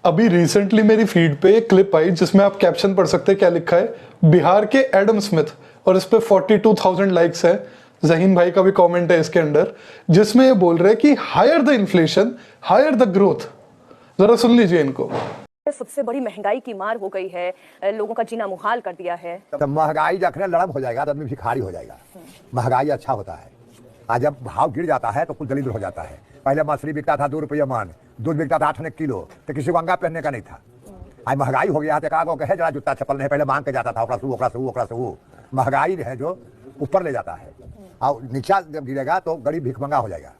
अभी रिसेंटली मेरी फीड पे एक क्लिप आई जिसमें आप कैप्शन पढ़ सकते हैं, क्या लिखा है, बिहार के एडम स्मिथ, और इस पे 42,000 लाइक्स है। जहीन भाई का भी कमेंट है इसके अंदर, जिसमें ये बोल रहे हैं कि higher the inflation higher the growth. जरा सुन लीजिए इनको। सबसे बड़ी महंगाई की मार हो गई है, लोगों का जीना मुहाल कर दिया है। तब महंगाई जखने लड़म हो जाएगा तो आदमी भिखारी हो जाएगा। महंगाई अच्छा होता है, आज जब भाव गिर जाता है तो कुछ दरिद्र हो जाता है। पहले मछली बिकता था 2 रुपये मन, दूध बिकता था 8 आने किलो, तो किसी को अंगा पहनने का नहीं था। आज महंगाई हो गया तो कहे जरा जूता चप्पल नहीं, पहले मांग के जाता था, ओकरा से वो महंगाई है जो ऊपर ले जाता है, और नीचा जब गिरेगा तो गरीब भिखमंगा हो जाएगा।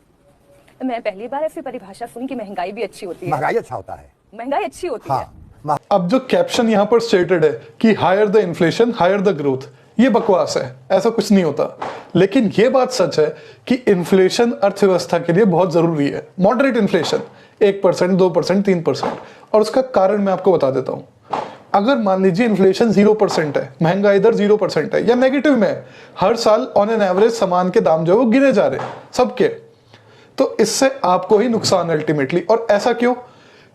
मैं पहली बार ऐसी परिभाषा सुनी कि महंगाई भी अच्छी होती है। महंगाई अच्छा होता है, महंगाई अच्छी होती है। अब जो कैप्शन यहाँ पर स्टेटेड है कि higher the inflation higher the growth, ये बकवास है, ऐसा कुछ नहीं होता। लेकिन ये बात सच है कि इन्फ्लेशन अर्थव्यवस्था के लिए बहुत जरूरी है। मॉडरेट इन्फ्लेशन 1%, 2%, 3%, और उसका कारण मैं आपको बता देता हूं। अगर मान लीजिए इन्फ्लेशन 0% है, महंगाई दर 0% है या नेगेटिव में है, हर साल ऑन एन एवरेज सामान के दाम जो है वो गिरे जा रहे हैं सबके, तो इससे आपको ही नुकसान अल्टीमेटली। और ऐसा क्यों?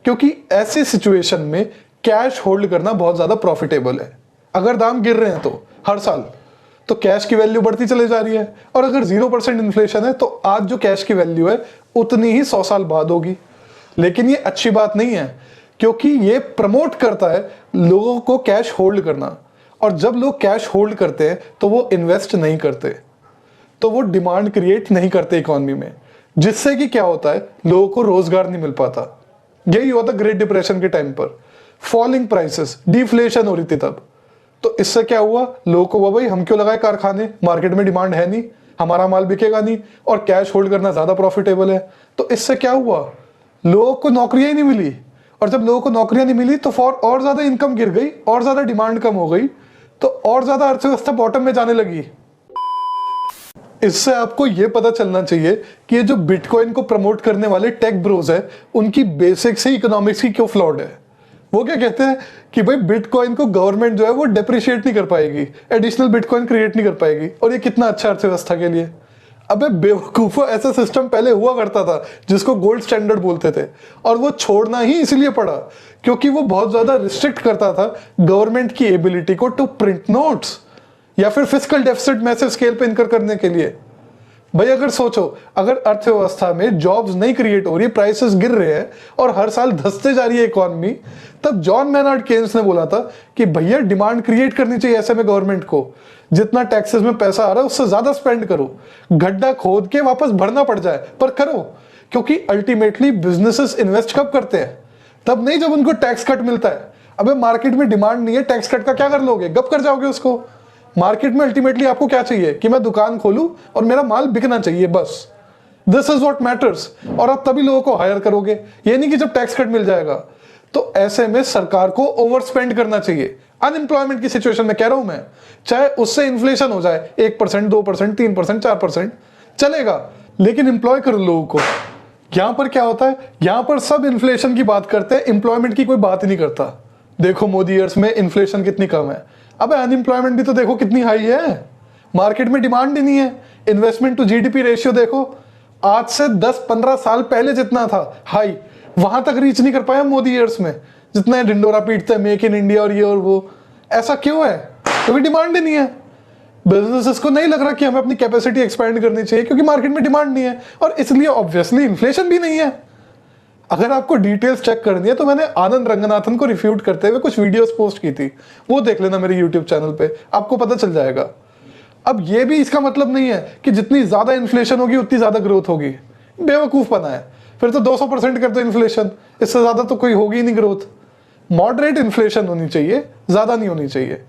क्योंकि ऐसी सिचुएशन में कैश होल्ड करना बहुत ज्यादा प्रॉफिटेबल है। अगर दाम गिर रहे हैं तो हर साल, तो कैश की वैल्यू बढ़ती चली जा रही है। और अगर 0% इन्फ्लेशन है तो आज जो कैश की वैल्यू है उतनी ही 100 साल बाद होगी। लेकिन ये अच्छी बात नहीं है, क्योंकि ये प्रमोट करता है लोगों को कैश होल्ड करना, और जब लोग कैश होल्ड करते हैं तो वो इन्वेस्ट नहीं करते, तो वो डिमांड क्रिएट नहीं करते इकोनॉमी में, जिससे कि क्या होता है, लोगों को रोजगार नहीं मिल पाता। यही हुआ था ग्रेट डिप्रेशन के टाइम पर, फॉलिंग प्राइसेस, डिफ्लेशन हो रही थी तब। तो इससे क्या हुआ, लोगों को वो, भाई हम क्यों लगाए कारखाने, मार्केट में डिमांड है नहीं, हमारा माल बिकेगा नहीं, और कैश होल्ड करना ज्यादा प्रॉफिटेबल है। तो इससे क्या हुआ, लोगों को नौकरियां ही नहीं मिली, और जब लोगों को नौकरियां नहीं मिली तो और ज्यादा इनकम गिर गई, और ज्यादा डिमांड कम हो गई, तो और ज्यादा अर्थव्यवस्था बॉटम में जाने लगी। इससे आपको यह पता चलना चाहिए कि ये जो बिटकॉइन को प्रमोट करने वाले टेक ब्रोज है, उनकी बेसिक्स ही इकोनॉमिक्स की क्यों फ्लॉड है। वो क्या कहते हैं कि भाई बिटकॉइन को गवर्नमेंट जो है वो डेप्रिशिएट नहीं कर पाएगी, एडिशनल बिटकॉइन क्रिएट नहीं कर पाएगी, और ये कितना अच्छा अर्थव्यवस्था के लिए। अबे बेवकूफो, ऐसा सिस्टम पहले हुआ करता था जिसको गोल्ड स्टैंडर्ड बोलते थे, और वो छोड़ना ही इसलिए पड़ा क्योंकि वो बहुत ज्यादा रिस्ट्रिक्ट करता था गवर्नमेंट की एबिलिटी को टू प्रिंट नोट्स या फिर फिस्कल डेफिसिट मैसिव स्केल पे इनकर करने के लिए। भाई अगर सोचो, अगर अर्थव्यवस्था में जॉब्स नहीं क्रिएट हो रही, प्राइसेस गिर रहे हैं और हर साल धंसते जा रही है इकोनॉमी, तब जॉन मैनार्ड केन्स ने बोला था कि भैया डिमांड क्रिएट करनी चाहिए ऐसे में गवर्नमेंट को, जितना टैक्सेस में पैसा आ रहा है उससे ज्यादा स्पेंड करो, गड्ढा खोद के वापस भरना पड़ जाए पर करो। क्योंकि अल्टीमेटली बिजनेसेस इन्वेस्ट कब करते हैं, तब नहीं जब उनको टैक्स कट मिलता है। अबे मार्केट में डिमांड नहीं है, टैक्स कट का क्या कर लोगे, गप कर जाओगे उसको। मार्केट में अल्टीमेटली आपको क्या चाहिए कि मैं दुकान खोलूं और मेरा माल बिकना चाहिए, बस। This is what matters. और आप तभी लोगों को हायर करोगे, ये नहीं कि जब टैक्स कट मिल जाएगा। तो ऐसे में सरकार को ओवर स्पेंड करना चाहिए। अनएम्प्लॉयमेंट की सिचुएशन में कह रहा हूं मैं, चाहे उससे इन्फ्लेशन हो जाए 1%, 2%, 3%, 4%, चलेगा, लेकिन एम्प्लॉय करो लोगों को। यहां पर क्या होता है, यहां पर सब इन्फ्लेशन की बात करते हैं, एम्प्लॉयमेंट की कोई बात ही नहीं करता। देखो मोदी ईयर्स में इन्फ्लेशन कितनी कम है, अबे अनएम्प्लॉयमेंट भी तो देखो कितनी हाई है, मार्केट में डिमांड ही नहीं है। इन्वेस्टमेंट टू जीडीपी रेशियो देखो, आज से 10-15 साल पहले जितना था हाई, वहां तक रीच नहीं कर पाया मोदी ईयर्स में, जितना ढिंडोरा पीटते हैं मेक इन इंडिया और ये और वो। ऐसा क्यों है? क्योंकि डिमांड ही नहीं है। बिजनेसेस को नहीं लग रहा कि हमें अपनी कैपेसिटी एक्सपैंड करनी चाहिए, क्योंकि मार्केट में डिमांड नहीं है, और इसलिए ऑब्वियसली इन्फ्लेशन भी नहीं है। अगर आपको डिटेल्स चेक करनी है तो मैंने आनंद रंगनाथन को रिफ्यूट करते हुए कुछ वीडियोस पोस्ट की थी, वो देख लेना मेरे यूट्यूब चैनल पे, आपको पता चल जाएगा। अब ये भी इसका मतलब नहीं है कि जितनी ज्यादा इन्फ्लेशन होगी उतनी ज्यादा ग्रोथ होगी, बेवकूफपना है। फिर तो 200% कर दो इन्फ्लेशन, इससे ज्यादा तो कोई होगी नहीं ग्रोथ। मॉडरेट इन्फ्लेशन होनी चाहिए, ज्यादा नहीं होनी चाहिए।